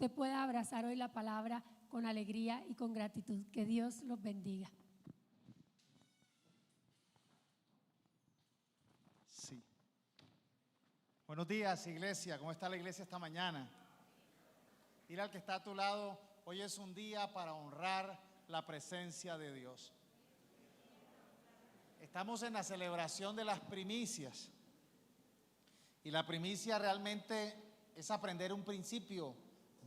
usted pueda abrazar hoy la palabra con alegría y con gratitud. Que Dios los bendiga. Sí. Buenos días, iglesia. ¿Cómo está la iglesia esta mañana? Dile al que está a tu lado, hoy es un día para honrar la presencia de Dios. Estamos en la celebración de las primicias. Y la primicia realmente es aprender un principio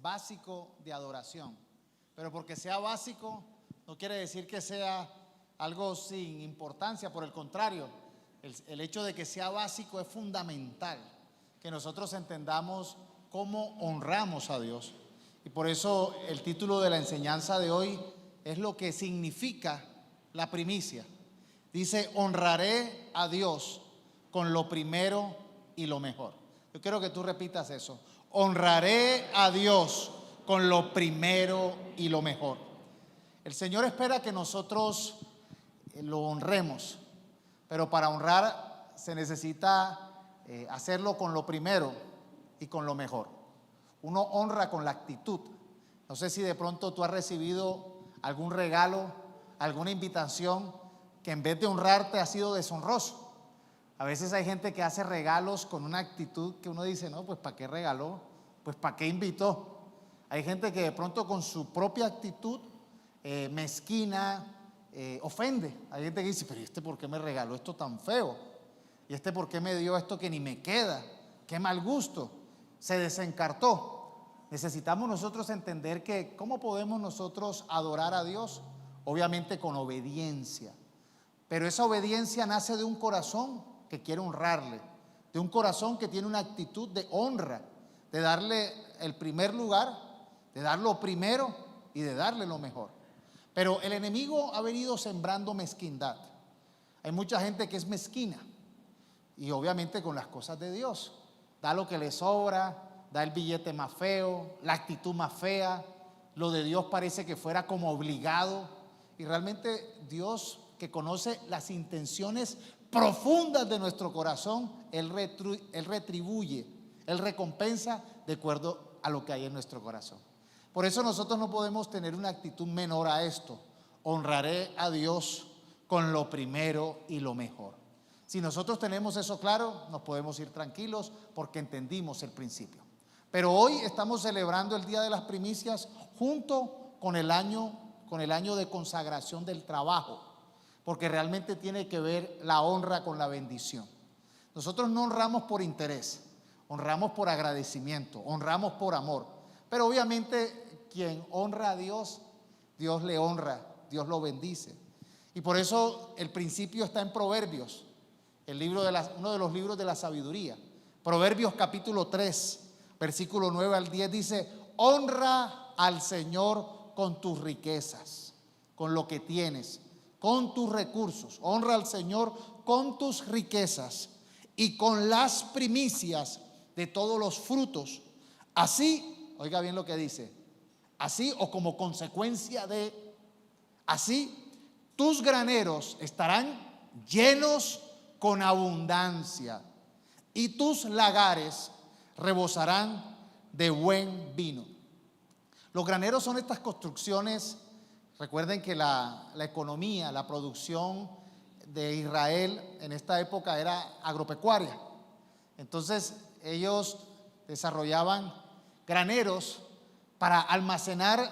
básico de adoración. Pero porque sea básico, no quiere decir que sea algo sin importancia. Por el contrario, el hecho de que sea básico es fundamental. Que nosotros entendamos cómo honramos a Dios. Y por eso el título de la enseñanza de hoy es lo que significa la primicia. Dice, honraré a Dios con lo primero y lo mejor. Yo quiero que tú repitas eso. Honraré a Dios con lo primero y lo mejor. El Señor espera que nosotros lo honremos, pero para honrar se necesita hacerlo con lo primero y con lo mejor. Uno honra con la actitud. No sé si de pronto tú has recibido algún regalo, alguna invitación que en vez de honrarte ha sido deshonroso. A veces hay gente que hace regalos con una actitud que uno dice, no, pues ¿para qué regaló? Pues ¿para qué invitó? Hay gente que de pronto con su propia actitud mezquina, ofende. Hay gente que dice, pero ¿y este por qué me regaló esto tan feo? ¿Y este por qué me dio esto que ni me queda? ¡Qué mal gusto! Se desencartó. Necesitamos nosotros entender que ¿cómo podemos nosotros adorar a Dios? Obviamente con obediencia. Pero esa obediencia nace de un corazón que quiere honrarle, de un corazón que tiene una actitud de honra, de darle el primer lugar, de dar lo primero y de darle lo mejor. Pero el enemigo ha venido sembrando mezquindad. Hay mucha gente que es mezquina y obviamente con las cosas de Dios. Da lo que le sobra, da el billete más feo, la actitud más fea. Lo de Dios parece que fuera como obligado. Y realmente Dios, que conoce las intenciones profundas de nuestro corazón, Él retribuye, Él recompensa de acuerdo a lo que hay en nuestro corazón. Por eso nosotros no podemos tener una actitud menor a esto. Honraré a Dios con lo primero y lo mejor. Si nosotros tenemos eso claro, nos podemos ir tranquilos porque entendimos el principio. Pero hoy estamos celebrando el Día de las Primicias junto con el año de consagración del trabajo, porque realmente tiene que ver la honra con la bendición. Nosotros no honramos por interés, honramos por agradecimiento, honramos por amor. Pero obviamente quien honra a Dios, Dios le honra, Dios lo bendice. Y por eso el principio está en Proverbios, uno de los libros de la sabiduría. Proverbios capítulo 3, versículo 9 al 10 dice, honra al Señor con tus riquezas, con lo que tienes, con tus recursos. Honra al Señor con tus riquezas y con las primicias de todos los frutos. Así, oiga bien lo que dice, así o como consecuencia de, así tus graneros estarán llenos con abundancia y tus lagares rebosarán de buen vino. Los graneros son estas construcciones. Recuerden que la economía, la producción de Israel en esta época era agropecuaria. Entonces ellos desarrollaban graneros para almacenar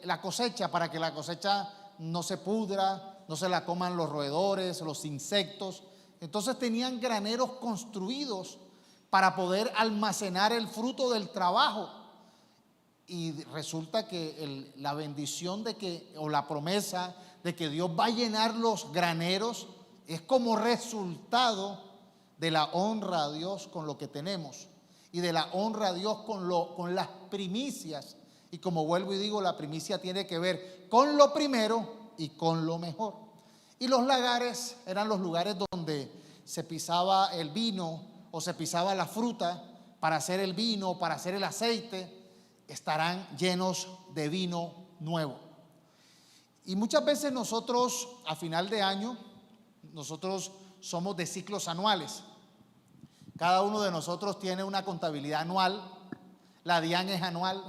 la cosecha, para que la cosecha no se pudra, no se la coman los roedores, los insectos. Entonces tenían graneros construidos para poder almacenar el fruto del trabajo. Y resulta que la bendición o la promesa de que Dios va a llenar los graneros es como resultado de la honra a Dios con lo que tenemos y de la honra a Dios con las primicias. Y como vuelvo y digo, la primicia tiene que ver con lo primero y con lo mejor. Y los lagares eran los lugares donde se pisaba el vino o se pisaba la fruta para hacer el vino, para hacer el aceite. Estarán llenos de vino nuevo. Y muchas veces nosotros a final de año, nosotros somos de ciclos anuales. Cada uno de nosotros tiene una contabilidad anual. La DIAN es anual.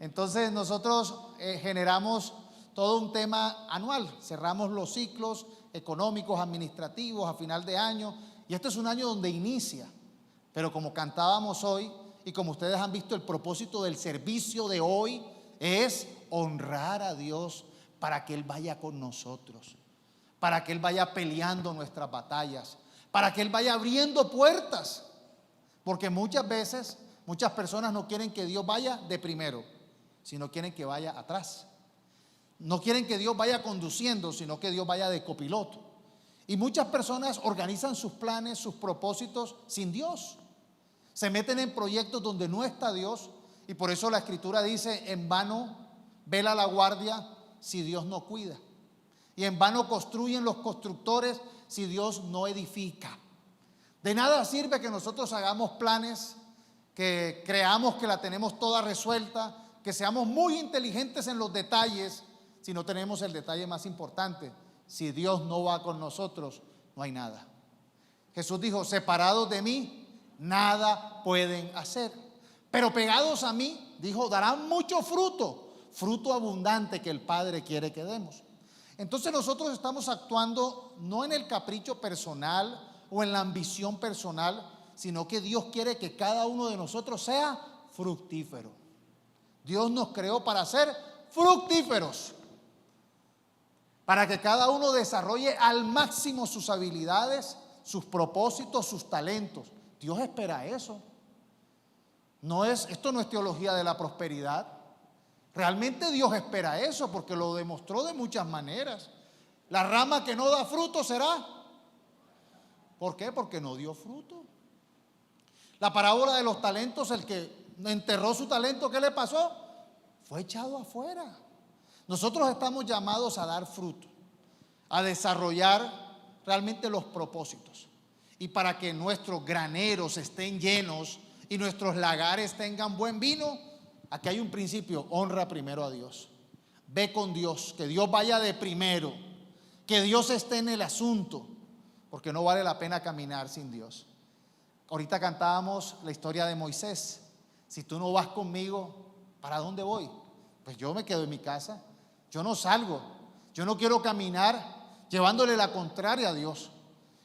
Entonces nosotros generamos todo un tema anual, cerramos los ciclos económicos, administrativos a final de año, y este es un año donde inicia, pero como cantábamos hoy y como ustedes han visto, el propósito del servicio de hoy es honrar a Dios para que Él vaya con nosotros, para que Él vaya peleando nuestras batallas, para que Él vaya abriendo puertas, porque muchas veces muchas personas no quieren que Dios vaya de primero, sino quieren que vaya atrás. No quieren que Dios vaya conduciendo, sino que Dios vaya de copiloto. Y muchas personas organizan sus planes, sus propósitos sin Dios. Se meten en proyectos donde no está Dios, y por eso la Escritura dice: en vano vela la guardia si Dios no cuida, y en vano construyen los constructores si Dios no edifica. De nada sirve que nosotros hagamos planes, que creamos que la tenemos toda resuelta, que seamos muy inteligentes en los detalles, si no tenemos el detalle más importante: si Dios no va con nosotros, no hay nada. Jesús dijo: separados de mí, nada pueden hacer, pero pegados a mí, dijo, darán mucho fruto, fruto abundante que el Padre quiere que demos. Entonces nosotros estamos actuando no en el capricho personal o en la ambición personal, sino que Dios quiere que cada uno de nosotros sea fructífero. Dios nos creó para ser fructíferos, para que cada uno desarrolle al máximo sus habilidades, sus propósitos, sus talentos. Dios espera eso. Esto no es teología de la prosperidad. Realmente Dios espera eso, porque lo demostró de muchas maneras. La rama que no da fruto será. ¿Por qué? Porque no dio fruto. La parábola de los talentos: el que enterró su talento, ¿qué le pasó? Fue echado afuera. Nosotros estamos llamados a dar fruto, a desarrollar realmente los propósitos. Y para que nuestros graneros estén llenos y nuestros lagares tengan buen vino, aquí hay un principio: honra primero a Dios. Ve con Dios, que Dios vaya de primero, que Dios esté en el asunto, porque no vale la pena caminar sin Dios. Ahorita cantábamos la historia de Moisés. Si tú no vas conmigo, ¿para dónde voy? Pues yo me quedo en mi casa, yo no salgo, yo no quiero caminar llevándole la contraria a Dios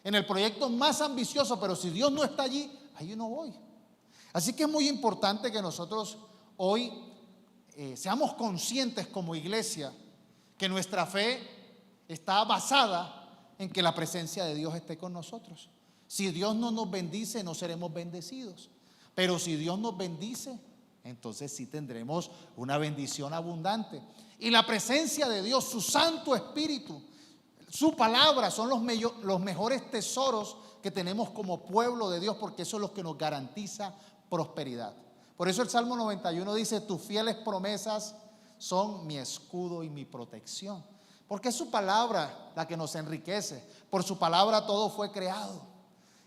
en el proyecto más ambicioso, pero si Dios no está allí, ahí no voy. Así que es muy importante que nosotros hoy seamos conscientes como iglesia que nuestra fe está basada en que la presencia de Dios esté con nosotros. Si Dios no nos bendice, no seremos bendecidos, pero si Dios nos bendice, entonces sí tendremos una bendición abundante. Y la presencia de Dios, su Santo Espíritu, su palabra, son los mejores tesoros que tenemos como pueblo de Dios, porque eso es lo que nos garantiza prosperidad. Por eso el Salmo 91 dice: tus fieles promesas son mi escudo y mi protección. Porque es su palabra la que nos enriquece. Por su palabra todo fue creado.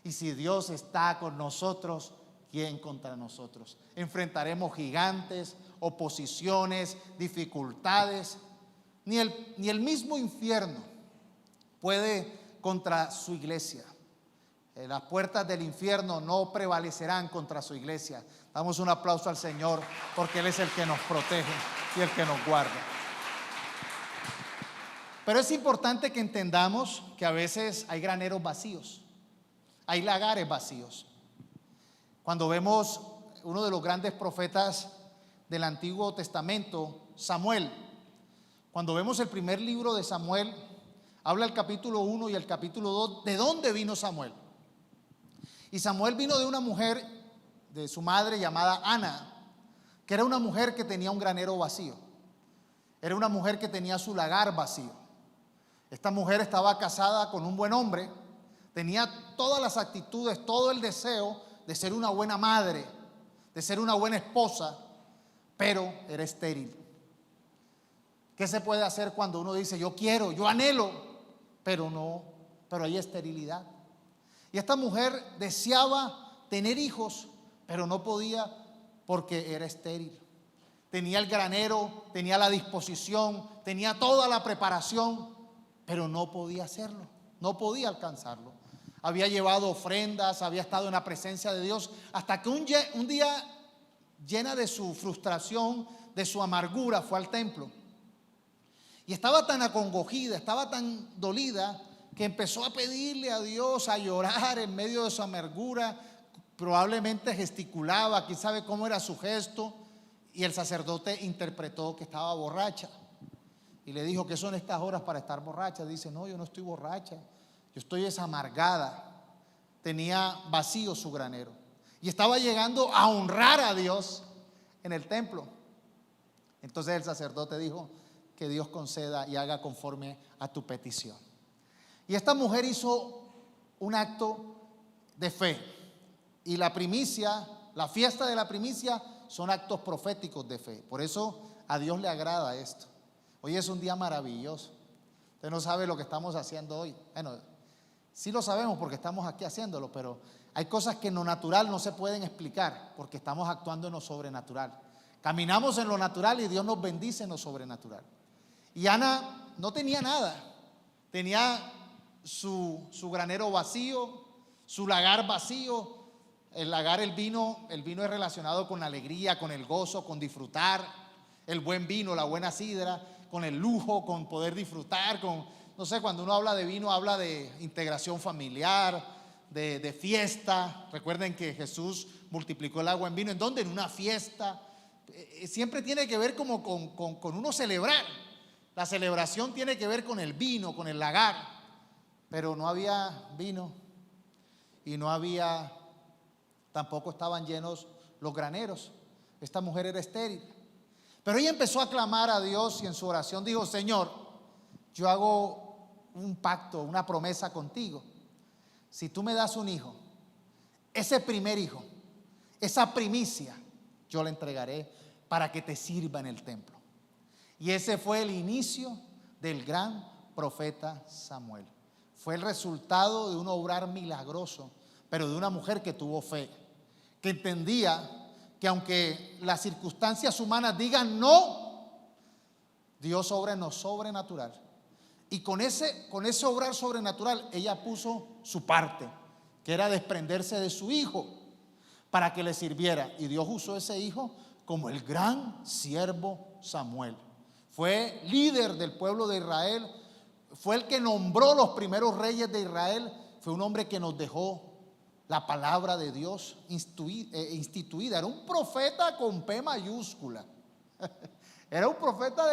Y si Dios está con nosotros, ¿quién contra nosotros? Enfrentaremos gigantes, oposiciones, dificultades. Ni el mismo infierno puede contra su iglesia. Las puertas del infierno no prevalecerán contra su iglesia. Damos un aplauso al Señor, porque Él es el que nos protege y el que nos guarda. Pero es importante que entendamos que a veces hay graneros vacíos, hay lagares vacíos. Cuando vemos uno de los grandes profetas del Antiguo Testamento, Samuel, cuando vemos el primer libro de Samuel, habla el capítulo 1 y el capítulo 2 de dónde vino Samuel. Y Samuel vino de una mujer, de su madre, llamada Ana, que era una mujer que tenía un granero vacío. Era una mujer que tenía su lagar vacío. Esta mujer estaba casada con un buen hombre, tenía todas las actitudes, todo el deseo de ser una buena madre, de ser una buena esposa, pero era estéril. ¿Qué se puede hacer cuando uno dice: yo quiero, yo anhelo, pero hay esterilidad? Y esta mujer deseaba tener hijos, pero no podía porque era estéril. Tenía el granero, tenía la disposición, tenía toda la preparación, pero no podía hacerlo, no podía alcanzarlo. Había llevado ofrendas, había estado en la presencia de Dios, hasta que un día, llena de su frustración, de su amargura, fue al templo. Y estaba tan acongojida, estaba tan dolida, que empezó a pedirle a Dios, a llorar en medio de su amargura. Probablemente gesticulaba, quién sabe cómo era su gesto. Y el sacerdote interpretó que estaba borracha. Y le dijo: ¿qué son estas horas para estar borracha? Dice: no, yo no estoy borracha, yo estoy desamargada. Tenía vacío su granero y estaba llegando a honrar a Dios en el templo. Entonces el sacerdote dijo: que Dios conceda y haga conforme a tu petición. Y esta mujer hizo un acto de fe. Y la primicia, la fiesta de la primicia, son actos proféticos de fe. Por eso a Dios le agrada esto. Hoy es un día maravilloso. Usted no sabe lo que estamos haciendo hoy. Bueno, sí lo sabemos porque estamos aquí haciéndolo, pero hay cosas que en lo natural no se pueden explicar porque estamos actuando en lo sobrenatural. Caminamos en lo natural y Dios nos bendice en lo sobrenatural. Y Ana no tenía nada. Tenía su granero vacío, su lagar vacío. El lagar, el vino es relacionado con la alegría, con el gozo, con disfrutar. El buen vino, la buena sidra, con el lujo, con poder disfrutar, no sé, cuando uno habla de vino, habla de integración familiar, de fiesta. Recuerden que Jesús multiplicó el agua en vino. ¿En dónde? En una fiesta. Siempre tiene que ver como con uno celebrar. La celebración tiene que ver con el vino, con el lagar. Pero no había vino y no había, tampoco estaban llenos los graneros. Esta mujer era estéril. Pero ella empezó a clamar a Dios y en su oración dijo: Señor, yo hago un pacto, una promesa contigo. Si tú me das un hijo, ese primer hijo, esa primicia, yo la entregaré para que te sirva en el templo. Y ese fue el inicio del gran profeta Samuel. Fue el resultado de un obrar milagroso, pero de una mujer que tuvo fe, que entendía que aunque las circunstancias humanas digan no, Dios obra en lo sobrenatural. Y con ese obrar sobrenatural, ella puso su parte, que era desprenderse de su hijo para que le sirviera. Y Dios usó ese hijo como el gran siervo Samuel. Fue líder del pueblo de Israel, fue el que nombró los primeros reyes de Israel. Fue un hombre que nos dejó la palabra de Dios instituida. Era un profeta con P mayúscula. Era un profeta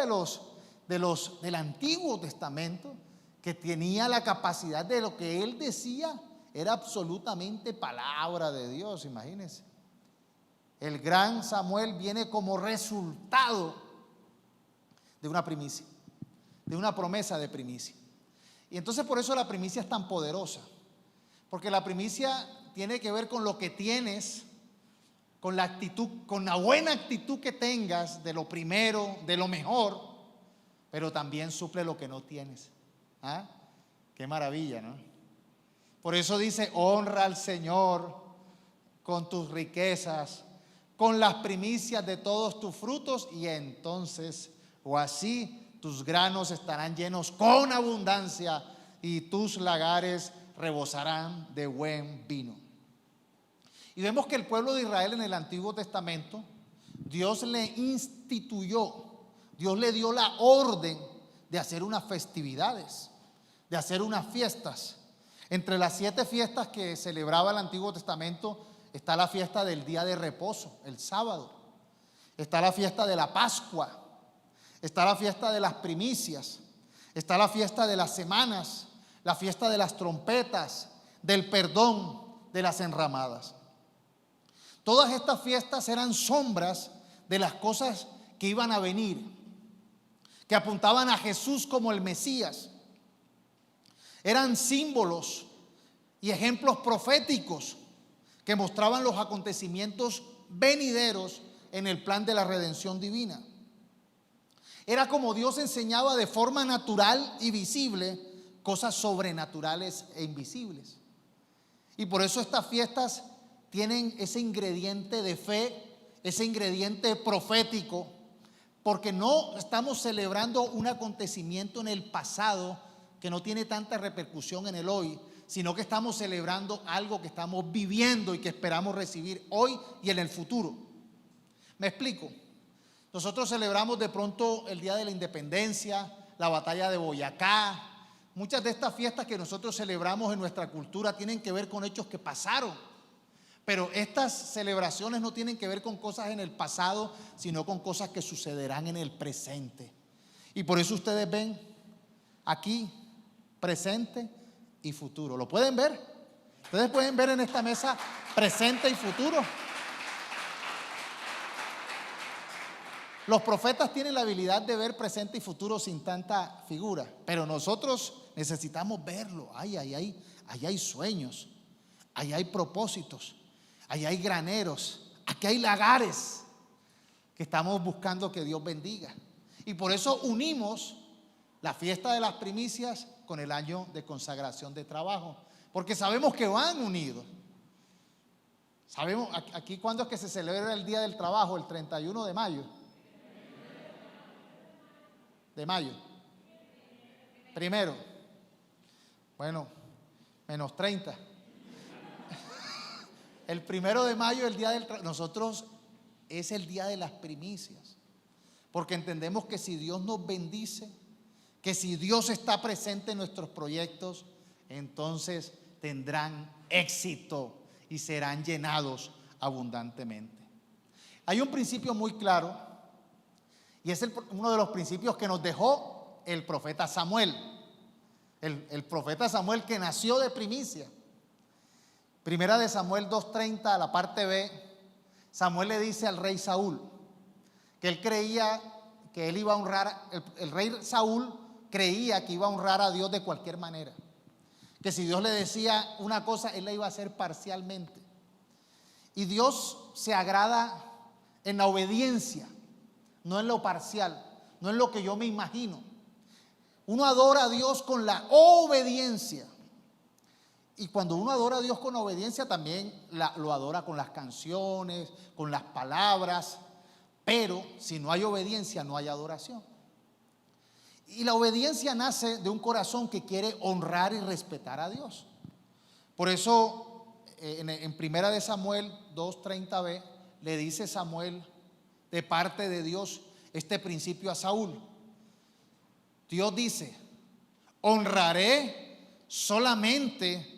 del Antiguo Testamento, que tenía la capacidad de lo que él decía era absolutamente palabra de Dios. Imagínense. El gran Samuel viene como resultado de una primicia, de una promesa de primicia. Y entonces por eso la primicia es tan poderosa, porque la primicia tiene que ver con lo que tienes, con la actitud, con la buena actitud que tengas de lo primero, de lo mejor, pero también suple lo que no tienes. ¿Ah? Qué maravilla, ¿no? Por eso dice: honra al Señor con tus riquezas, con las primicias de todos tus frutos, y entonces, o así, tus granos estarán llenos con abundancia y tus lagares rebosarán de buen vino. Y vemos que el pueblo de Israel en el Antiguo Testamento, Dios le instituyó, Dios le dio la orden de hacer unas festividades, de hacer unas fiestas. Entre las 7 fiestas que celebraba el Antiguo Testamento está la fiesta del día de reposo, el sábado. Está la fiesta de la Pascua. Está la fiesta de las primicias. Está la fiesta de las semanas, la fiesta de las trompetas, del perdón, de las enramadas. Todas estas fiestas eran sombras de las cosas que iban a venir, que apuntaban a Jesús como el Mesías. Eran símbolos y ejemplos proféticos que mostraban los acontecimientos venideros en el plan de la redención divina. Era como Dios enseñaba de forma natural y visible cosas sobrenaturales e invisibles. Y por eso estas fiestas tienen ese ingrediente de fe, ese ingrediente profético, porque no estamos celebrando un acontecimiento en el pasado que no tiene tanta repercusión en el hoy, sino que estamos celebrando algo que estamos viviendo y que esperamos recibir hoy y en el futuro. Me explico. Nosotros celebramos de pronto el Día de la Independencia, la batalla de Boyacá. Muchas de estas fiestas que nosotros celebramos en nuestra cultura tienen que ver con hechos que pasaron. Pero estas celebraciones no tienen que ver con cosas en el pasado, sino con cosas que sucederán en el presente. Y por eso ustedes ven aquí presente y futuro. ¿Lo pueden ver? Ustedes pueden ver en esta mesa presente y futuro. Los profetas tienen la habilidad de ver presente y futuro sin tanta figura, pero nosotros necesitamos verlo. Ahí hay sueños, ahí hay propósitos, ahí hay graneros, aquí hay lagares que estamos buscando que Dios bendiga. Y por eso unimos la fiesta de las primicias con el año de consagración de trabajo, porque sabemos que van unidos. Sabemos, aquí cuándo es que se celebra el Día del Trabajo, el 31 de mayo. De mayo. Primero. Bueno, menos 30. El 1 de mayo, el Día del Trabajo. Nosotros es el Día de las Primicias. Porque entendemos que si Dios nos bendice, que si Dios está presente en nuestros proyectos, entonces tendrán éxito y serán llenados abundantemente. Hay un principio muy claro, y es uno de los principios que nos dejó el profeta Samuel. El profeta Samuel, que nació de primicia. Primera de Samuel 2:30, a la parte B, Samuel le dice al rey Saúl que él creía que él iba a honrar, el rey Saúl creía que iba a honrar a Dios de cualquier manera. Que si Dios le decía una cosa, él la iba a hacer parcialmente. Y Dios se agrada en la obediencia, no en lo parcial, no en lo que yo me imagino. Uno adora a Dios con la obediencia. Y cuando uno adora a Dios con obediencia, también lo adora con las canciones, con las palabras. Pero si no hay obediencia, no hay adoración. Y la obediencia nace de un corazón que quiere honrar y respetar a Dios. Por eso, en Primera de Samuel 2:30b, le dice Samuel de parte de Dios este principio a Saúl. Dios dice: honraré solamente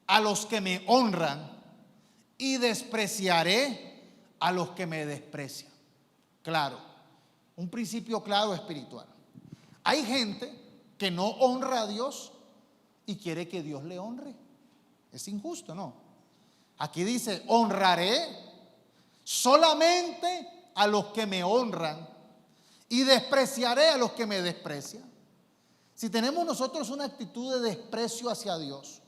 a los que me honran y despreciaré a los que me desprecian. Claro, un principio claro espiritual. Hay gente que no honra a Dios y quiere que Dios le honre. Es injusto, ¿no? Aquí dice: honraré solamente a los que me honran y despreciaré a los que me desprecian. Si tenemos nosotros una actitud de desprecio hacia Dios,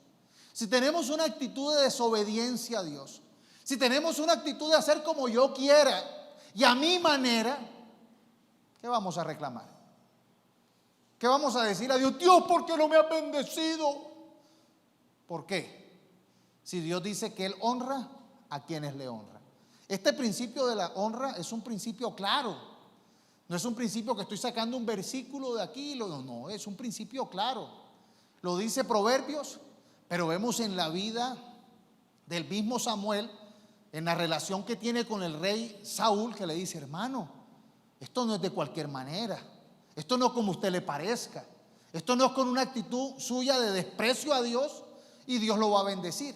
si tenemos una actitud de desobediencia a Dios, si tenemos una actitud de hacer como yo quiera y a mi manera, ¿qué vamos a reclamar? ¿Qué vamos a decir a Dios? Dios, ¿por qué no me has bendecido? ¿Por qué? Si Dios dice que Él honra a quienes le honran. Este principio de la honra es un principio claro. No es un principio que estoy sacando un versículo de aquí. No, es un principio claro. Lo dice Proverbios, pero vemos en la vida del mismo Samuel, en la relación que tiene con el rey Saúl, que le dice: hermano, esto no es de cualquier manera. Esto no es como a usted le parezca. Esto no es con una actitud suya de desprecio a Dios y Dios lo va a bendecir.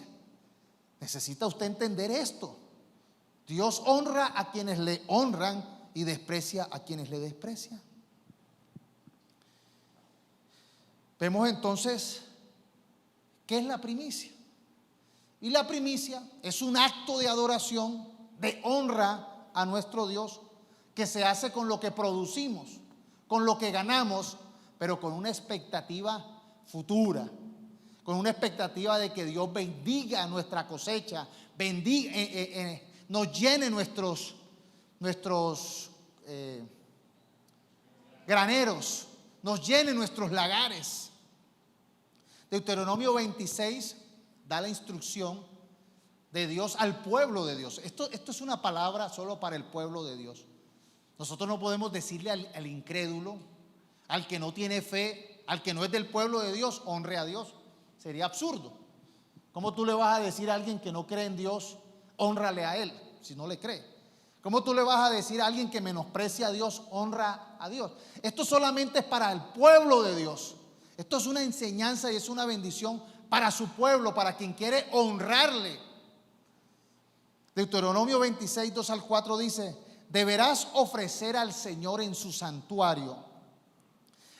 Necesita usted entender esto. Dios honra a quienes le honran y desprecia a quienes le desprecian. Vemos entonces qué es la primicia. Y la primicia es un acto de adoración, de honra a nuestro Dios, que se hace con lo que producimos, con lo que ganamos, pero con una expectativa futura, con una expectativa de que Dios bendiga nuestra cosecha, nos llene nuestros graneros, nos llene nuestros lagares. Deuteronomio 26 da la instrucción de Dios al pueblo de Dios. Esto es una palabra solo para el pueblo de Dios. Nosotros no podemos decirle al incrédulo, al que no tiene fe, al que no es del pueblo de Dios, honre a Dios. Sería absurdo. ¿Cómo tú le vas a decir a alguien que no cree en Dios, hónrale a Él, si no le cree? ¿Cómo tú le vas a decir a alguien que menosprecia a Dios, honra a Dios? Esto solamente es para el pueblo de Dios. Esto es una enseñanza y es una bendición para su pueblo, para quien quiere honrarle. Deuteronomio 26, 2 al 4 dice: deberás ofrecer al Señor en su santuario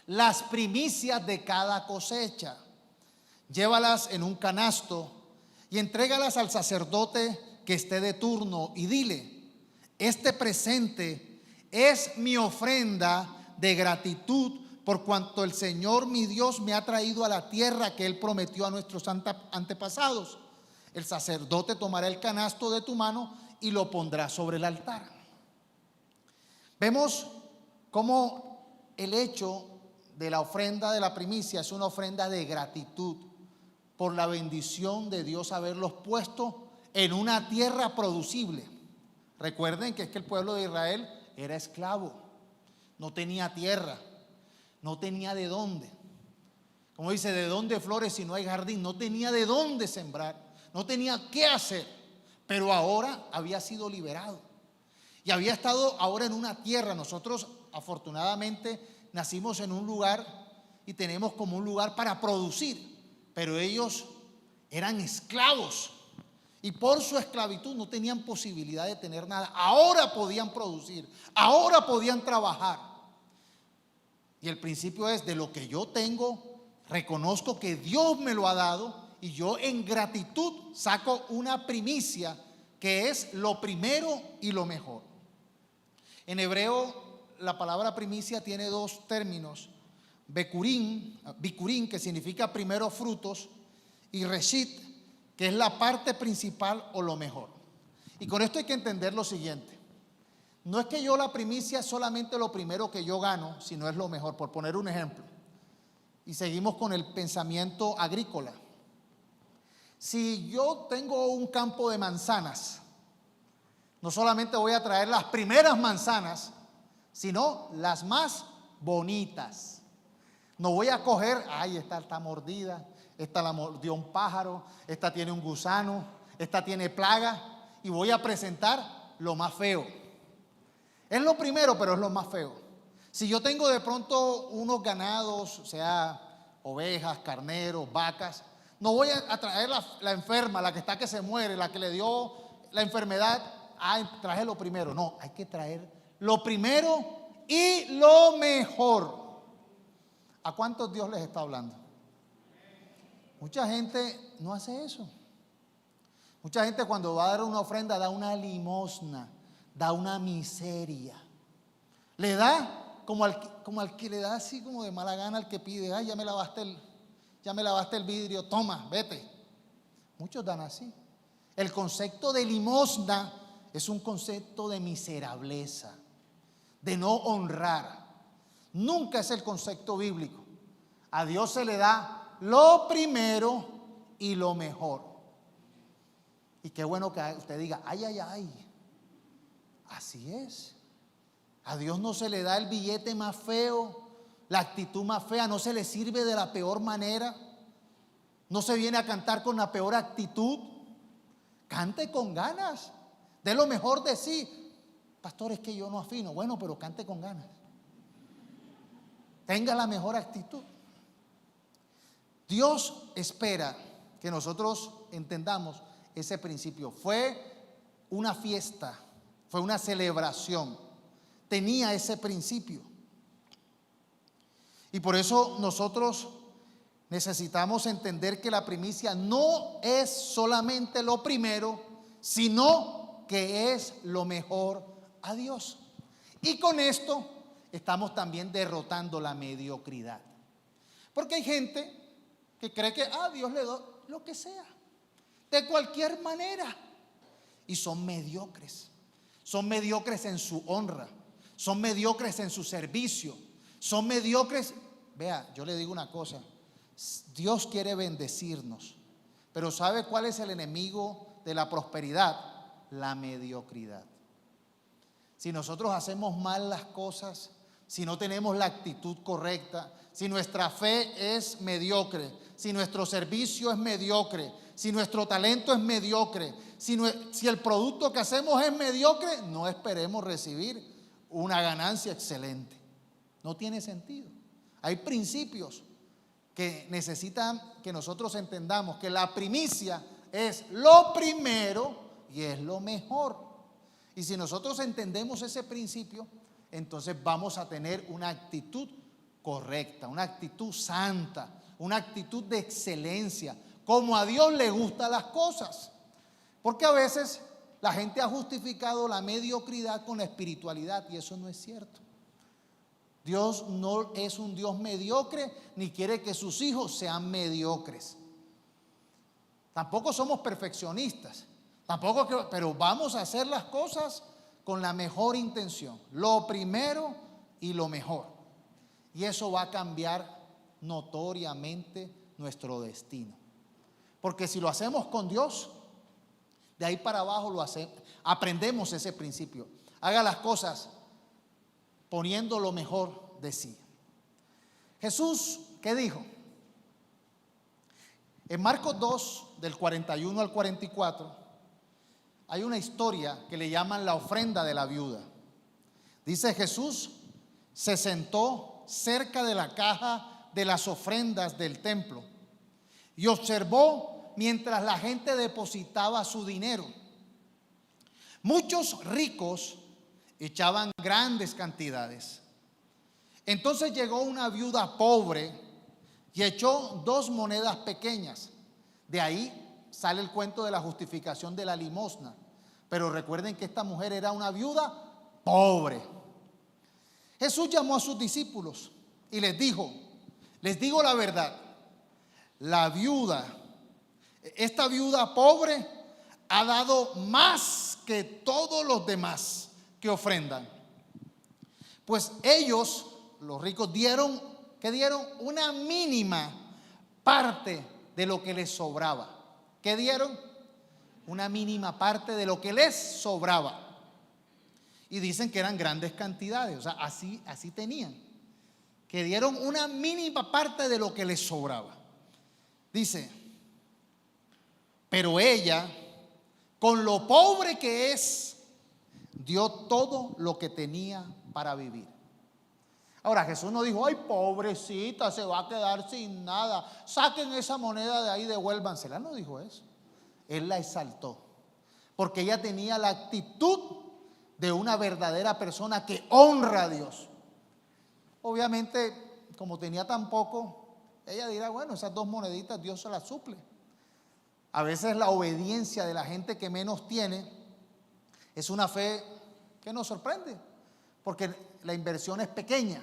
las primicias de cada cosecha. Llévalas en un canasto y entrégalas al sacerdote que esté de turno y dile: este presente es mi ofrenda de gratitud por cuanto el Señor mi Dios me ha traído a la tierra que Él prometió a nuestros antepasados. El sacerdote tomará el canasto de tu mano y lo pondrá sobre el altar. Vemos cómo el hecho de la ofrenda de la primicia es una ofrenda de gratitud por la bendición de Dios haberlos puesto en una tierra producible. Recuerden que es que el pueblo de Israel era esclavo, no tenía tierra, no tenía de dónde. Como dice, ¿de dónde flores si no hay jardín? No tenía de dónde sembrar, no tenía qué hacer, pero ahora había sido liberado y había estado ahora en una tierra. Nosotros afortunadamente nacimos en un lugar y tenemos como un lugar para producir, pero ellos eran esclavos. Y por su esclavitud no tenían posibilidad de tener nada. Ahora podían producir, ahora podían trabajar. Y el principio es: de lo que yo tengo, reconozco que Dios me lo ha dado y yo en gratitud saco una primicia que es lo primero y lo mejor. En hebreo la palabra primicia tiene dos términos: bikurim, que significa primeros frutos, y reshit, que es la parte principal o lo mejor. Y con esto hay que entender lo siguiente: no es que yo la primicia es solamente lo primero que yo gano, sino es lo mejor. Por poner un ejemplo, y seguimos con el pensamiento agrícola. Si yo tengo un campo de manzanas, no solamente voy a traer las primeras manzanas, sino las más bonitas. No voy a coger, ay, esta está mordida, esta la mordió un pájaro, esta tiene un gusano, esta tiene plaga, y voy a presentar lo más feo. Es lo primero, pero es lo más feo. Si yo tengo de pronto unos ganados, o sea, ovejas, carneros, vacas, no voy a traer la enferma, la que está que se muere, la que le dio la enfermedad. Traje lo primero. No, hay que traer lo primero y lo mejor. ¿A cuántos Dios les está hablando? Mucha gente no hace eso. Mucha gente cuando va a dar una ofrenda da una limosna, da una miseria. Le da como al que le da así como de mala gana al que pide: ay, ya me lavaste el vidrio, toma, vete. Muchos dan así. El concepto de limosna es un concepto de miserableza, de no honrar. Nunca es el concepto bíblico. A Dios se le da lo primero y lo mejor. Y qué bueno que usted diga: ay, ay, ay. Así es. A Dios no se le da el billete más feo, la actitud más fea, no se le sirve de la peor manera, no se viene a cantar con la peor actitud. Cante con ganas, dé lo mejor de sí. Pastor, es que yo no afino. Bueno, pero cante con ganas, tenga la mejor actitud. Dios espera que nosotros entendamos ese principio. Fue una fiesta, fue una celebración, tenía ese principio. Y por eso nosotros necesitamos entender que la primicia no es solamente lo primero, sino que es lo mejor a Dios. Y con esto estamos también derrotando la mediocridad. Porque hay gente que cree que Dios le da lo que sea, de cualquier manera. Y son mediocres. Son mediocres en su honra. Son mediocres en su servicio. Son mediocres. Vea, yo le digo una cosa: Dios quiere bendecirnos, pero ¿sabe cuál es el enemigo de la prosperidad? La mediocridad. Si nosotros hacemos mal las cosas, si no tenemos la actitud correcta, si nuestra fe es mediocre, si nuestro servicio es mediocre, si nuestro talento es mediocre, si el producto que hacemos es mediocre, no esperemos recibir una ganancia excelente. No tiene sentido. Hay principios que necesitan que nosotros entendamos que la primicia es lo primero y es lo mejor. Y si nosotros entendemos ese principio, entonces vamos a tener una actitud correcta, una actitud santa, una actitud de excelencia, como a Dios le gustan las cosas. Porque a veces la gente ha justificado la mediocridad con la espiritualidad y eso no es cierto. Dios no es un Dios mediocre ni quiere que sus hijos sean mediocres. Tampoco somos perfeccionistas, pero vamos a hacer las cosas con la mejor intención, lo primero y lo mejor. Y eso va a cambiar notoriamente nuestro destino. Porque si lo hacemos con Dios, de ahí para abajo aprendemos ese principio. Haga las cosas poniendo lo mejor de sí. Jesús, ¿qué dijo? En Marcos 2, del 41 al 44, hay una historia que le llaman la ofrenda de la viuda. Dice: Jesús se sentó cerca de la caja de las ofrendas del templo y observó mientras la gente depositaba su dinero. Muchos ricos echaban grandes cantidades. Entonces llegó una viuda pobre y echó 2 monedas pequeñas. De ahí sale el cuento de la justificación de la limosna. Pero recuerden que esta mujer era una viuda pobre. Jesús llamó a sus discípulos y les dijo: les digo la verdad, esta viuda pobre ha dado más que todos los demás que ofrendan. Pues ellos, los ricos, dieron una mínima parte de lo que les sobraba. ¿Qué dieron? Una mínima parte de lo que les sobraba. Y dicen que eran grandes cantidades, o sea, así tenían. Que dieron una mínima parte de lo que les sobraba. Dice: pero ella, con lo pobre que es, dio todo lo que tenía para vivir. Ahora, Jesús no dijo: ay, pobrecita, se va a quedar sin nada, saquen esa moneda de ahí, devuélvansela. No dijo eso. Él la exaltó, porque ella tenía la actitud de una verdadera persona que honra a Dios. Obviamente, como tenía tan poco, ella dirá: bueno, esas 2 moneditas Dios se las suple. A veces la obediencia de la gente que menos tiene es una fe que nos sorprende, porque la inversión es pequeña.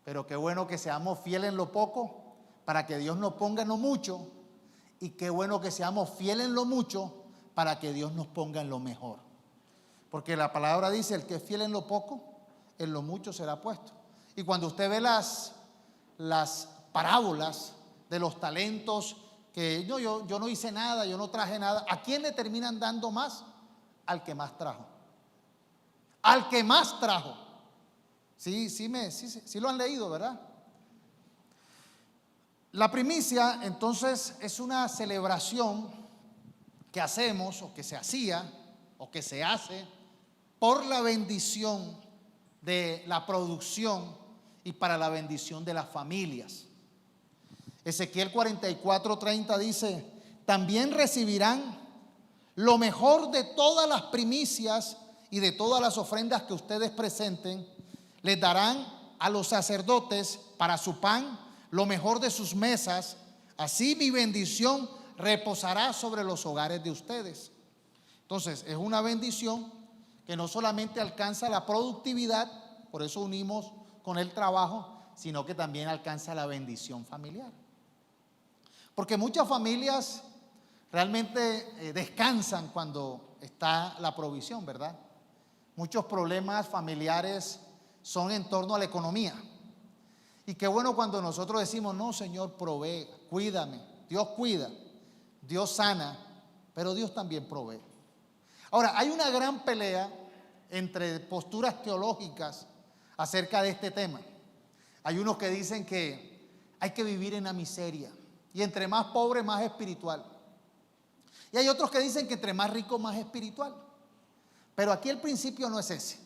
Pero qué bueno que seamos fieles en lo poco para que Dios nos ponga en lo mucho, y qué bueno que seamos fieles en lo mucho para que Dios nos ponga en lo mejor. Porque la palabra dice: el que es fiel en lo poco, en lo mucho será puesto. Y cuando usted ve las parábolas de los talentos, que yo no hice nada, yo no traje nada, ¿a quién le terminan dando más? Al que más trajo. Al que más trajo. Sí lo han leído, ¿verdad? La primicia, entonces, es una celebración que hacemos, o que se hacía, o que se hace por la bendición de la producción y para la bendición de las familias. Ezequiel 44:30 dice: también recibirán lo mejor de todas las primicias y de todas las ofrendas que ustedes presenten. Les darán a los sacerdotes para su pan lo mejor de sus mesas. Así mi bendición reposará sobre los hogares de ustedes. Entonces, es una bendición que no solamente alcanza la productividad, por eso unimos con el trabajo, sino que también alcanza la bendición familiar. Porque muchas familias realmente descansan cuando está la provisión, ¿verdad? Muchos problemas familiares son en torno a la economía. Y qué bueno cuando nosotros decimos: no, Señor, provee, cuídame. Dios cuida, Dios sana, pero Dios también provee. Ahora, hay una gran pelea entre posturas teológicas acerca de este tema. Hay unos que dicen que hay que vivir en la miseria y entre más pobre más espiritual. Y hay otros que dicen que entre más rico más espiritual. Pero aquí el principio no es ese.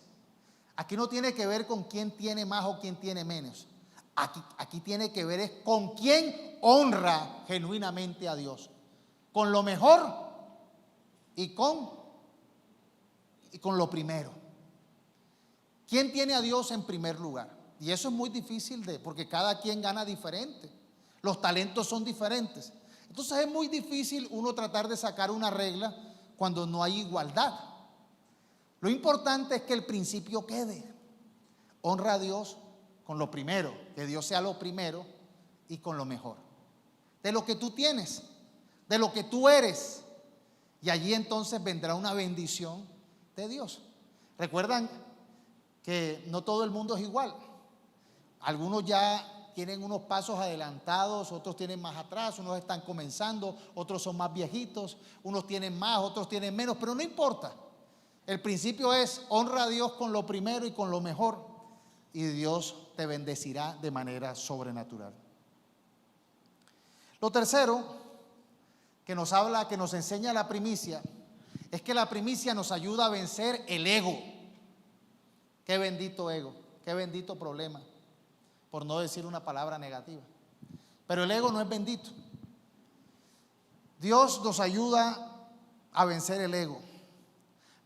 Aquí no tiene que ver con quién tiene más o quién tiene menos. Aquí tiene que ver es con quién honra genuinamente a Dios. Con lo mejor y con lo primero. ¿Quién tiene a Dios en primer lugar? Y eso es muy difícil porque cada quien gana diferente. Los talentos son diferentes. Entonces es muy difícil uno tratar de sacar una regla cuando no hay igualdad. Lo importante es que el principio quede. Honra a Dios con lo primero, que Dios sea lo primero y con lo mejor. De lo que tú tienes, de lo que tú eres. Y allí entonces vendrá una bendición de Dios. Recuerdan que no todo el mundo es igual. Algunos ya tienen unos pasos adelantados, otros tienen más atrás, unos están comenzando, otros son más viejitos, unos tienen más, otros tienen menos, pero no importa. El principio es honra a Dios con lo primero y con lo mejor, y Dios te bendecirá de manera sobrenatural. Lo tercero que nos habla, que nos enseña la primicia, es que la primicia nos ayuda a vencer el ego. Qué bendito ego, qué bendito problema, por no decir una palabra negativa. Pero el ego no es bendito. Dios nos ayuda a vencer el ego.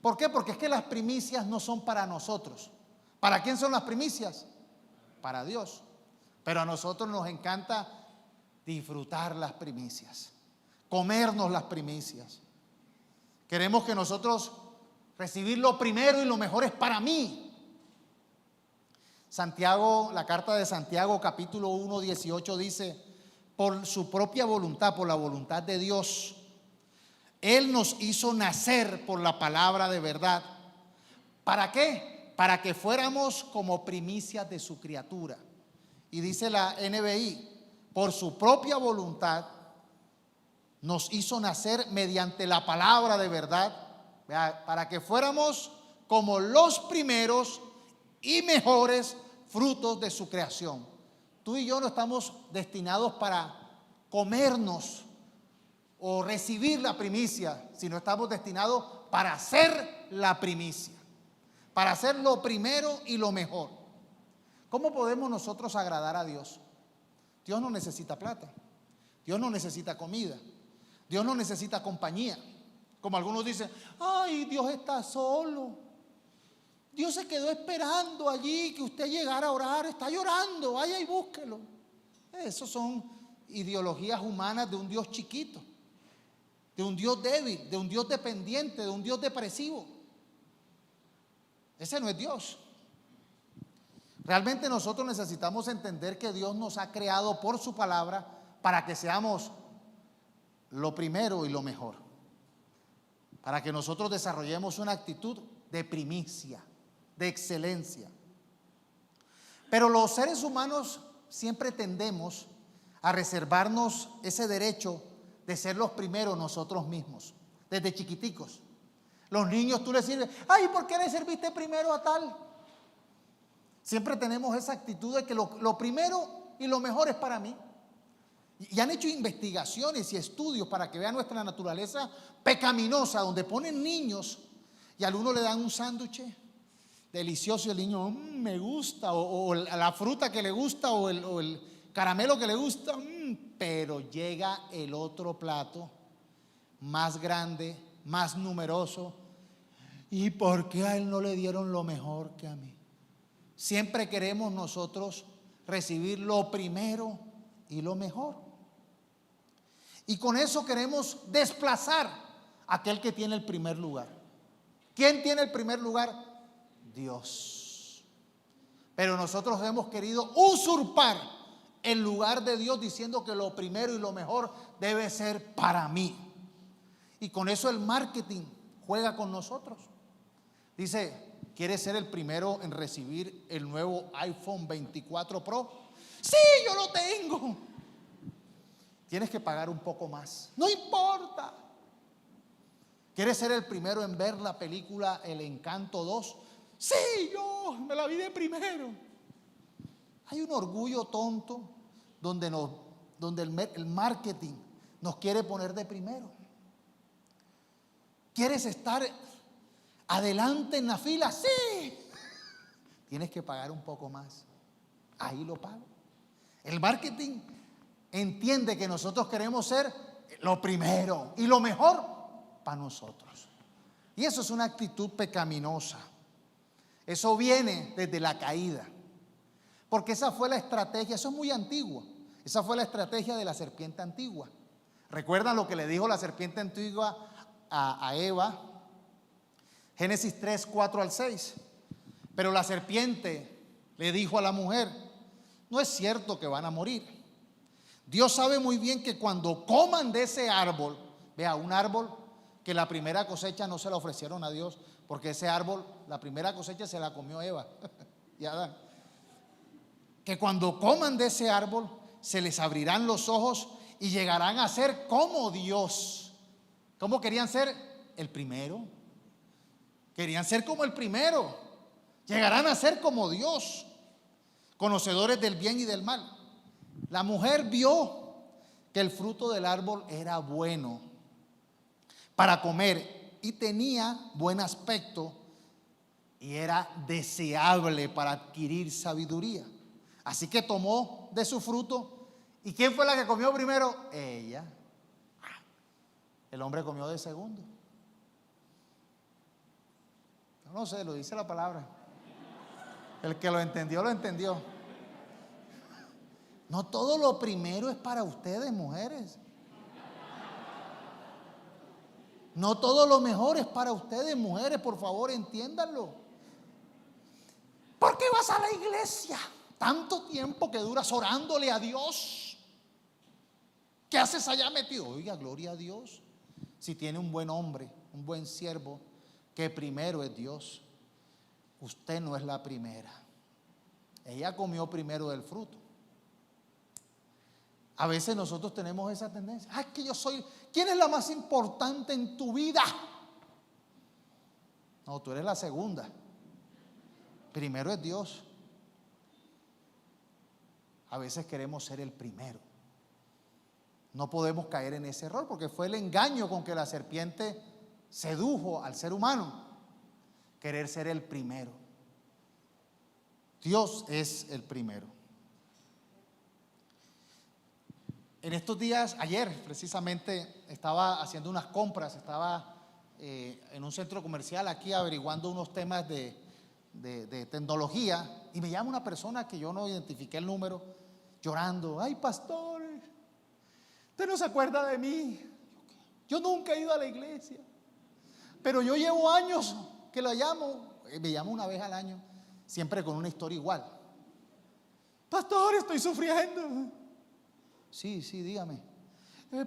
¿Por qué? Porque es que las primicias no son para nosotros. ¿Para quién son las primicias? Para Dios. Pero a nosotros nos encanta disfrutar las primicias, comernos las primicias. Queremos que nosotros recibir lo primero y lo mejor es para mí. Santiago, la carta de Santiago, capítulo 1, 18 dice: por su propia voluntad, por la voluntad de Dios, Él nos hizo nacer por la palabra de verdad. ¿Para qué? Para que fuéramos como primicias de su criatura. Y dice la NBI: por su propia voluntad nos hizo nacer mediante la palabra de verdad, para que fuéramos como los primeros y mejores frutos de su creación. Tú y yo no estamos destinados para comernos o recibir la primicia, sino estamos destinados para hacer la primicia, para hacer lo primero y lo mejor. ¿Cómo podemos nosotros agradar a Dios? Dios no necesita plata, Dios no necesita comida, Dios no necesita compañía. Como algunos dicen: ay, Dios está solo, Dios se quedó esperando allí que usted llegara a orar, está llorando, vaya y búsquelo. Esas son ideologías humanas de un Dios chiquito, de un Dios débil, de un Dios dependiente, de un Dios depresivo. Ese no es Dios. Realmente nosotros necesitamos entender que Dios nos ha creado por su palabra para que seamos lo primero y lo mejor, para que nosotros desarrollemos una actitud de primicia, de excelencia. Pero los seres humanos siempre tendemos a reservarnos ese derecho de ser los primeros nosotros mismos, desde chiquiticos. Los niños, tú les sirves: ay, ¿por qué le serviste primero a tal? Siempre tenemos esa actitud de que lo primero y lo mejor es para mí. Y han hecho investigaciones y estudios para que vean nuestra naturaleza pecaminosa, donde ponen niños y al uno le dan un sándwich delicioso y el niño: me gusta, o la fruta que le gusta, o el caramelo que le gusta, pero llega el otro plato más grande, más numeroso. ¿Y por qué a él no le dieron lo mejor que a mí? Siempre queremos nosotros recibir lo primero y lo mejor. Y con eso queremos desplazar a aquel que tiene el primer lugar. ¿Quién tiene el primer lugar? Dios. Pero nosotros hemos querido usurpar el lugar de Dios diciendo que lo primero y lo mejor debe ser para mí. Y con eso el marketing juega con nosotros. Dice: ¿quieres ser el primero en recibir el nuevo iPhone 24 Pro? Sí, yo lo tengo. Tienes que pagar un poco más. No importa. ¿Quieres ser el primero en ver la película El Encanto 2? Sí, yo me la vi de primero. Hay un orgullo tonto donde el marketing nos quiere poner de primero. ¿Quieres estar adelante en la fila? Sí. Tienes que pagar un poco más. Ahí lo pago. El marketing entiende que nosotros queremos ser lo primero y lo mejor para nosotros. Y eso es una actitud pecaminosa. Eso viene desde la caída. Porque esa fue la estrategia, eso es muy antiguo. Esa fue la estrategia de la serpiente antigua. ¿Recuerdan lo que le dijo la serpiente antigua a Eva? Génesis 3, 4 al 6. Pero la serpiente le dijo a la mujer: no es cierto que van a morir. Dios sabe muy bien que cuando coman de ese árbol, vea, un árbol que la primera cosecha no se la ofrecieron a Dios, porque ese árbol, la primera cosecha se la comió Eva y Adán. Que cuando coman de ese árbol se les abrirán los ojos y llegarán a ser como Dios. ¿Cómo querían ser? El primero. Querían ser como el primero. Llegarán a ser como Dios, conocedores del bien y del mal. La mujer vio que el fruto del árbol era bueno para comer y tenía buen aspecto y era deseable para adquirir sabiduría. Así que tomó de su fruto. ¿Y quién fue la que comió primero? Ella. El hombre comió de segundo. No sé, lo dice la palabra. El que lo entendió, lo entendió. No todo lo primero es para ustedes, mujeres. No todo lo mejor es para ustedes, mujeres. Por favor, entiéndanlo. ¿Por qué vas a la iglesia? Tanto tiempo que duras orándole a Dios. ¿Qué haces allá metido? Oiga, gloria a Dios. Si tiene un buen hombre, un buen siervo, que primero es Dios. Usted no es la primera. Ella comió primero del fruto. A veces nosotros tenemos esa tendencia. Es que yo soy. ¿Quién es la más importante en tu vida? No, tú eres la segunda. Primero es Dios. A veces queremos ser el primero. No podemos caer en ese error porque fue el engaño con que la serpiente sedujo al ser humano. Querer ser el primero. Dios es el primero. En estos días, ayer precisamente, estaba haciendo unas compras, estaba en un centro comercial aquí averiguando unos temas de tecnología y me llama una persona que yo no identifiqué el número, llorando. Ay, pastor, usted no se acuerda de mí. Yo nunca he ido a la iglesia, pero yo llevo años que la llamo. Me llama una vez al año, siempre con una historia igual. Pastor, estoy sufriendo. Sí, dígame.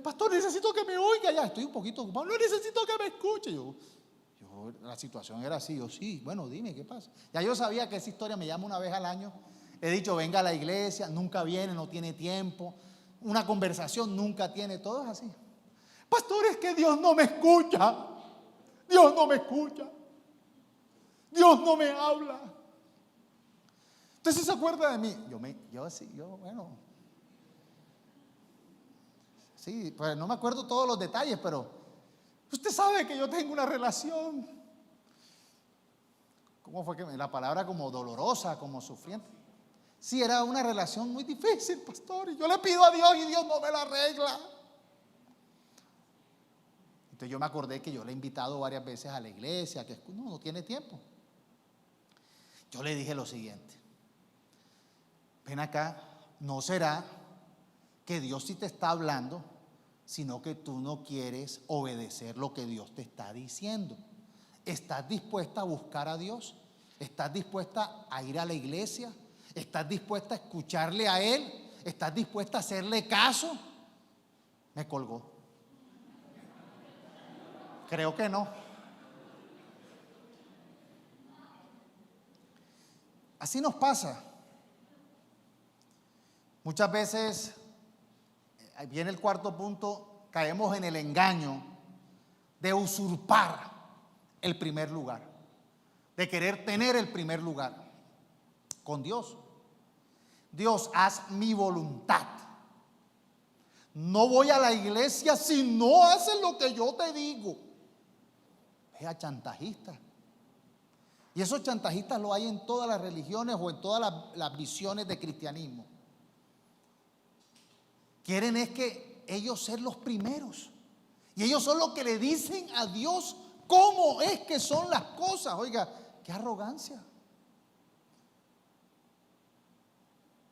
Pastor, necesito que me oiga. Ya estoy un poquito ocupado. No, necesito que me escuche. Yo, la situación era así. Yo, sí, bueno, dime, ¿qué pasa? Ya yo sabía que esa historia me llama una vez al año. He dicho, venga a la iglesia, nunca viene, no tiene tiempo. Una conversación nunca tiene, todo es así. Pastor, es que Dios no me escucha. Dios no me escucha. Dios no me habla. ¿Usted sí se acuerda de mí? Bueno. Sí, pues no me acuerdo todos los detalles, pero usted sabe que yo tengo una relación. ¿Cómo fue que la palabra como dolorosa, como sufriente? Sí, era una relación muy difícil, pastor. Y yo le pido a Dios y Dios no me la arregla. Entonces yo me acordé que yo le he invitado varias veces a la iglesia, que no tiene tiempo. Yo le dije lo siguiente: ven acá, ¿no será que Dios sí te está hablando, sino que tú no quieres obedecer lo que Dios te está diciendo? ¿Estás dispuesta a buscar a Dios? ¿Estás dispuesta a ir a la iglesia? ¿Estás dispuesta a escucharle a Él? ¿Estás dispuesta a hacerle caso? Me colgó. Creo que no. Así nos pasa. Muchas veces, ahí viene el cuarto punto, caemos en el engaño de usurpar el primer lugar. de querer tener el primer lugar con Dios. Dios, haz mi voluntad. No voy a la iglesia si no haces lo que yo te digo. Es a chantajista. Y esos chantajistas lo hay en todas las religiones o en todas las visiones de cristianismo. Quieren es que ellos ser los primeros. Y ellos son los que le dicen a Dios cómo es que son las cosas. Oiga, qué arrogancia.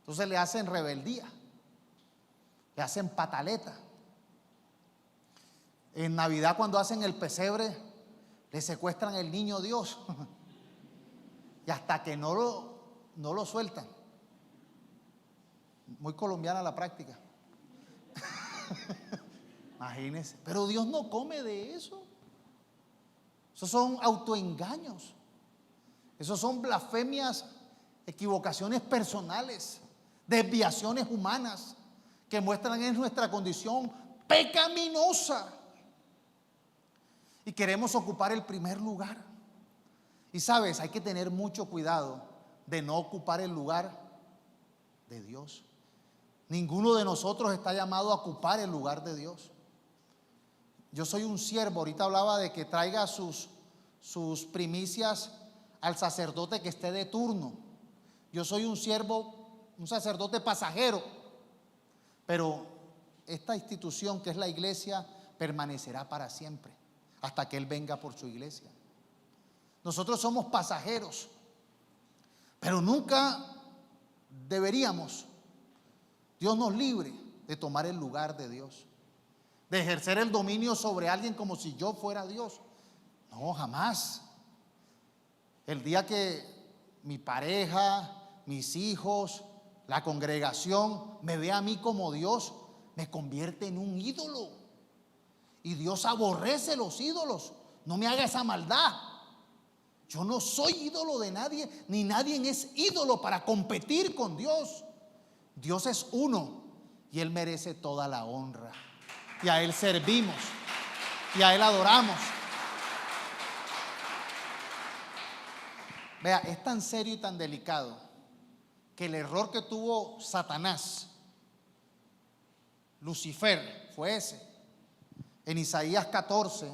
Entonces le hacen rebeldía, le hacen pataleta. En Navidad, cuando hacen el pesebre, le secuestran el niño Dios. Y hasta que no lo sueltan. Muy colombiana la práctica. Imagínense. Pero Dios no come de eso. Esos son autoengaños. Esos son blasfemias, equivocaciones personales, desviaciones humanas que muestran en nuestra condición pecaminosa. Y queremos ocupar el primer lugar. Y sabes, hay que tener mucho cuidado de no ocupar el lugar de Dios. Ninguno de nosotros está llamado a ocupar el lugar de Dios. Yo soy un siervo, ahorita hablaba de que traiga sus primicias al sacerdote que esté de turno. Yo soy un siervo, un sacerdote pasajero, pero esta institución que es la iglesia permanecerá para siempre, hasta que Él venga por su iglesia. Nosotros somos pasajeros, pero nunca deberíamos, Dios nos libre de tomar el lugar de Dios, de ejercer el dominio sobre alguien como si yo fuera Dios. No, jamás. El día que mi pareja, mis hijos, la congregación me ve a mí como Dios, me convierte en un ídolo. Y Dios aborrece los ídolos. No me haga esa maldad. Yo no soy ídolo de nadie, ni nadie es ídolo para competir con Dios. Dios es uno y Él merece toda la honra. Y a Él servimos y a Él adoramos. Vea, es tan serio y tan delicado que el error que tuvo Satanás, Lucifer, fue ese. En Isaías 14,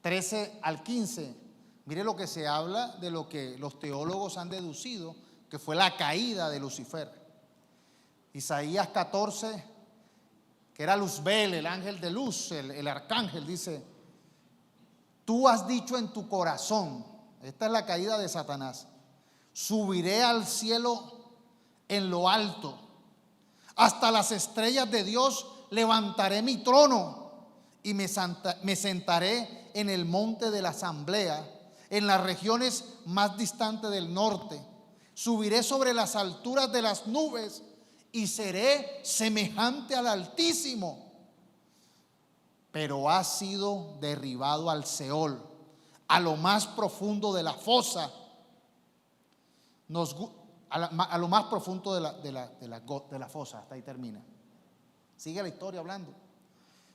13 al 15, mire lo que se habla de lo que los teólogos han deducido, que fue la caída de Lucifer. Isaías 14, que era Luzbel, el ángel de luz, el arcángel, dice: tú has dicho en tu corazón, esta es la caída de Satanás, subiré al cielo en lo alto, hasta las estrellas de Dios levantaré mi trono y me sentaré en el monte de la asamblea, en las regiones más distantes del norte. Subiré sobre las alturas de las nubes y seré semejante al Altísimo. Pero ha sido derribado al Seol, a lo más profundo de la fosa, a lo más profundo de la fosa. Hasta ahí termina. Sigue la historia hablando.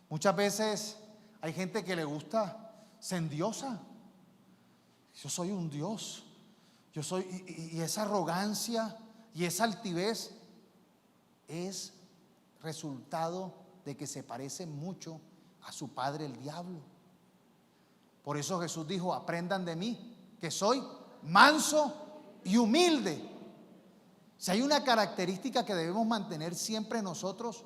Muchas veces hay gente que le gusta, se endiosa. Yo soy un Dios. Yo soy, y esa arrogancia y esa altivez es resultado de que se parece mucho a su padre el diablo. Por eso Jesús dijo: aprendan de mí, que soy manso y humilde. Si hay una característica que debemos mantener siempre nosotros,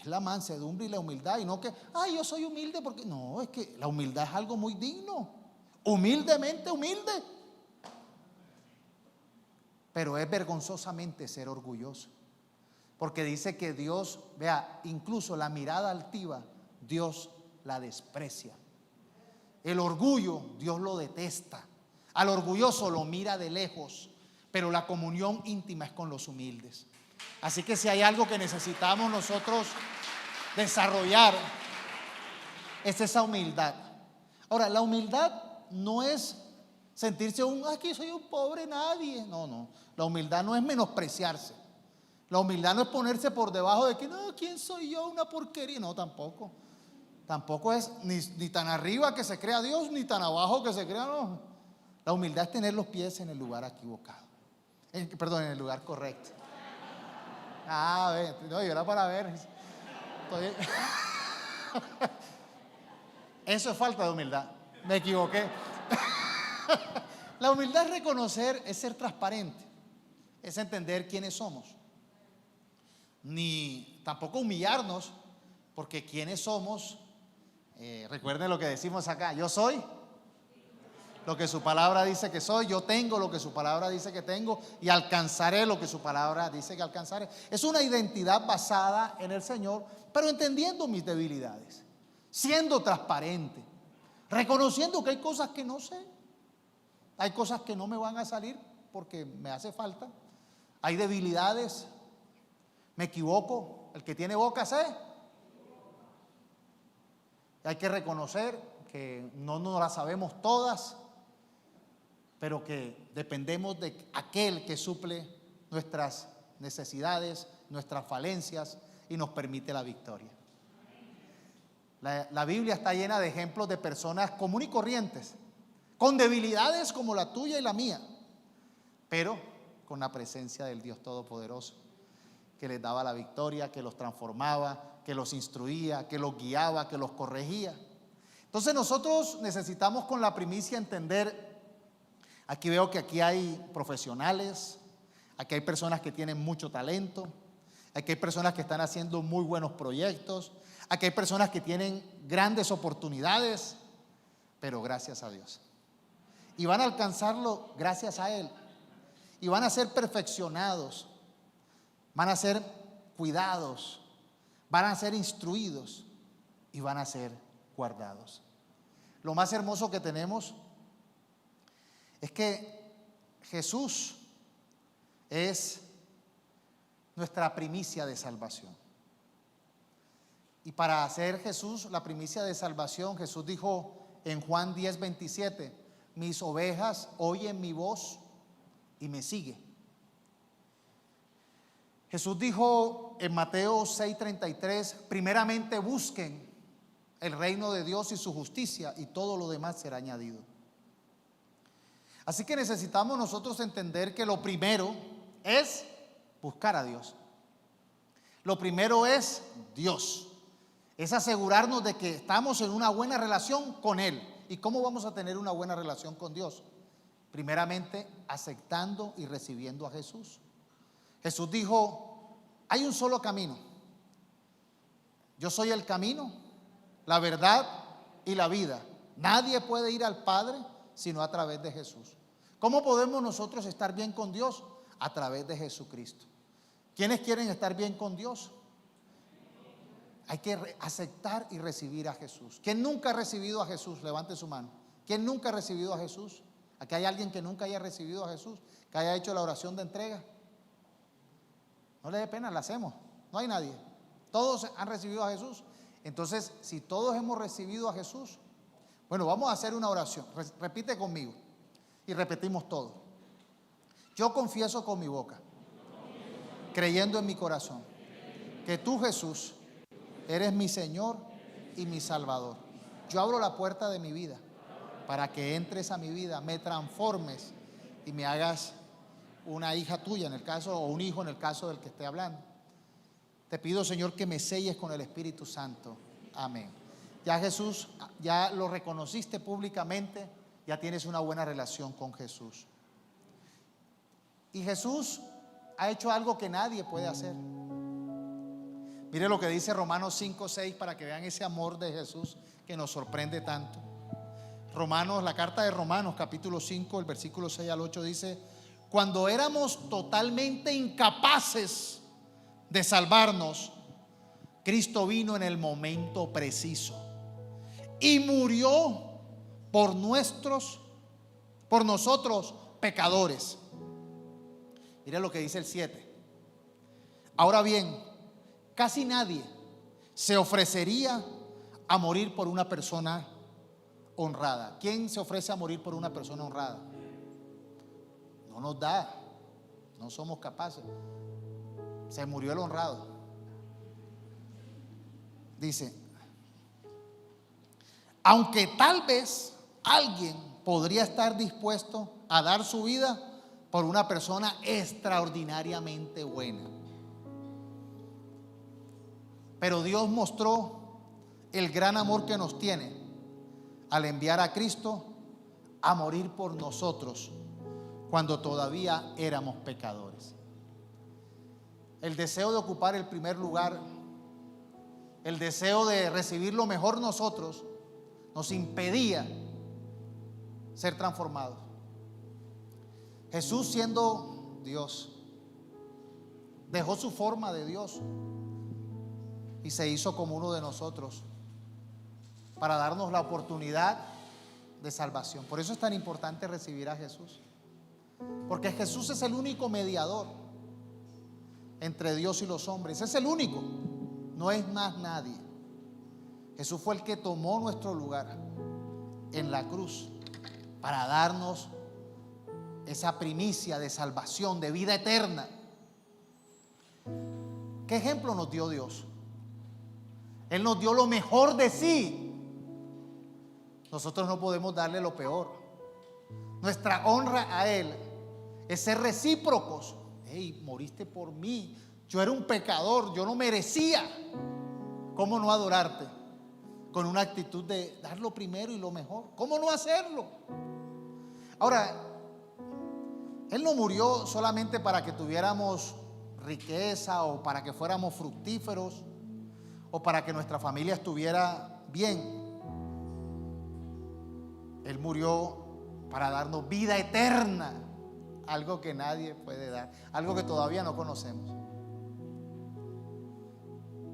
es la mansedumbre y la humildad. Y no que, yo soy humilde porque... No, es que la humildad es algo muy digno. Humildemente humilde. Pero es vergonzosamente ser orgulloso. Porque dice que Dios, vea, incluso la mirada altiva, Dios la desprecia. El orgullo, Dios lo detesta. Al orgulloso lo mira de lejos, pero la comunión íntima es con los humildes. Así que si hay algo que necesitamos nosotros desarrollar, es esa humildad. Ahora, la humildad no es sentirse aquí soy un pobre nadie. No. La humildad no es menospreciarse. La humildad no es ponerse por debajo de que no, ¿quién soy yo? Una porquería. No, tampoco. Tampoco es ni tan arriba que se crea Dios, ni tan abajo que se crea, no. La humildad es tener los pies en el lugar equivocado. Perdón, en el lugar correcto. No, yo era para ver. Eso es falta de humildad. Me equivoqué. La humildad es reconocer, es ser transparente, es entender quiénes somos. Ni tampoco humillarnos, porque quiénes somos, recuerden lo que decimos acá: yo soy lo que su palabra dice que soy, yo tengo lo que su palabra dice que tengo y alcanzaré lo que su palabra dice que alcanzaré. Es una identidad basada en el Señor, pero entendiendo mis debilidades, siendo transparente, reconociendo que hay cosas que no sé, hay cosas que no me van a salir porque me hace falta, hay debilidades, me equivoco, el que tiene boca sé. Hay que reconocer que no nos las sabemos todas, pero que dependemos de aquel que suple nuestras necesidades, nuestras falencias y nos permite la victoria. La Biblia está llena de ejemplos de personas comunes y corrientes, con debilidades como la tuya y la mía, pero con la presencia del Dios Todopoderoso, que les daba la victoria, que los transformaba, que los instruía, que los guiaba, que los corregía. Entonces nosotros necesitamos con la primicia entender. Aquí veo que aquí hay profesionales, aquí hay personas que tienen mucho talento, aquí hay personas que están haciendo muy buenos proyectos, aquí hay personas que tienen grandes oportunidades, pero gracias a Dios. Y van a alcanzarlo gracias a Él. Y van a ser perfeccionados, van a ser cuidados, van a ser instruidos y van a ser guardados. Lo más hermoso que tenemos es que Jesús es nuestra primicia de salvación. Y para hacer Jesús la primicia de salvación, Jesús dijo en Juan 10:27, mis ovejas oyen mi voz y me siguen. Jesús dijo en Mateo 6:33, primeramente busquen el reino de Dios y su justicia y todo lo demás será añadido. Así que necesitamos nosotros entender que lo primero es buscar a Dios. Lo primero es Dios. Es asegurarnos de que estamos en una buena relación con Él. ¿Y cómo vamos a tener una buena relación con Dios? Primeramente, aceptando y recibiendo a Jesús. Jesús dijo, hay un solo camino. Yo soy el camino, la verdad y la vida. Nadie puede ir al Padre sino a través de Jesús. ¿Cómo podemos nosotros estar bien con Dios? A través de Jesucristo. ¿Quiénes quieren estar bien con Dios? Hay que aceptar y recibir a Jesús. ¿Quién nunca ha recibido a Jesús? Levante su mano. ¿Quién nunca ha recibido a Jesús? ¿Aquí hay alguien que nunca haya recibido a Jesús? ¿Que haya hecho la oración de entrega? No le dé pena, la hacemos. No hay nadie. Todos han recibido a Jesús. Entonces, si todos hemos recibido a Jesús, bueno, vamos a hacer una oración. Repite conmigo y repetimos todo. Yo confieso con mi boca, creyendo en mi corazón, que tú, Jesús, eres mi Señor y mi Salvador. Yo abro la puerta de mi vida para que entres a mi vida, me transformes y me hagas una hija tuya en el caso, o un hijo en el caso del que esté hablando. Te pido, Señor, que me selles con el Espíritu Santo. Amén. Ya Jesús, ya lo reconociste públicamente, ya tienes una buena relación con Jesús. Y Jesús ha hecho algo que nadie puede hacer. Mire lo que dice Romanos 5:6 para que vean ese amor de Jesús que nos sorprende tanto. La carta de Romanos capítulo 5, el versículo 6 al 8 dice: cuando éramos totalmente incapaces de salvarnos, Cristo vino en el momento preciso y murió por nosotros pecadores. Mire lo que dice el 7. Ahora bien, casi nadie se ofrecería a morir por una persona honrada. ¿Quién se ofrece a morir por una persona honrada? No nos da, no somos capaces. Se murió el honrado. Dice, aunque tal vez alguien podría estar dispuesto a dar su vida por una persona extraordinariamente buena. Pero Dios mostró el gran amor que nos tiene al enviar a Cristo a morir por nosotros cuando todavía éramos pecadores. El deseo de ocupar el primer lugar, el deseo de recibir lo mejor nosotros, nos impedía ser transformados. Jesús, siendo Dios, dejó su forma de Dios y se hizo como uno de nosotros para darnos la oportunidad de salvación. Por eso es tan importante recibir a Jesús, porque Jesús es el único mediador entre Dios y los hombres. Es el único, no es más nadie. Jesús fue el que tomó nuestro lugar en la cruz para darnos esa primicia de salvación, de vida eterna. ¿Qué ejemplo nos dio Dios? Él nos dio lo mejor de sí. Nosotros no podemos darle lo peor. Nuestra honra a Él es ser recíprocos. Hey, moriste por mí. Yo era un pecador, yo no merecía. ¿Cómo no adorarte? Con una actitud de dar lo primero y lo mejor. ¿Cómo no hacerlo? Ahora, Él no murió solamente para que tuviéramos riqueza o para que fuéramos fructíferos o para que nuestra familia estuviera bien. Él murió para darnos vida eterna, algo que nadie puede dar, algo que todavía no conocemos.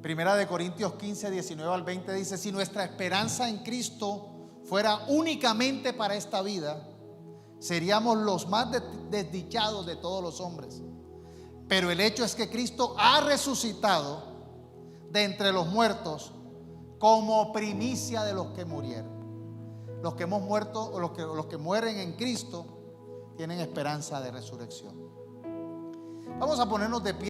Primera de Corintios 15, 19 al 20 dice: si nuestra esperanza en Cristo fuera únicamente para esta vida, seríamos los más desdichados de todos los hombres. Pero el hecho es que Cristo ha resucitado de entre los muertos como primicia de los que murieron. Los que hemos muerto, o los que mueren en Cristo, tienen esperanza de resurrección. Vamos a ponernos de pie.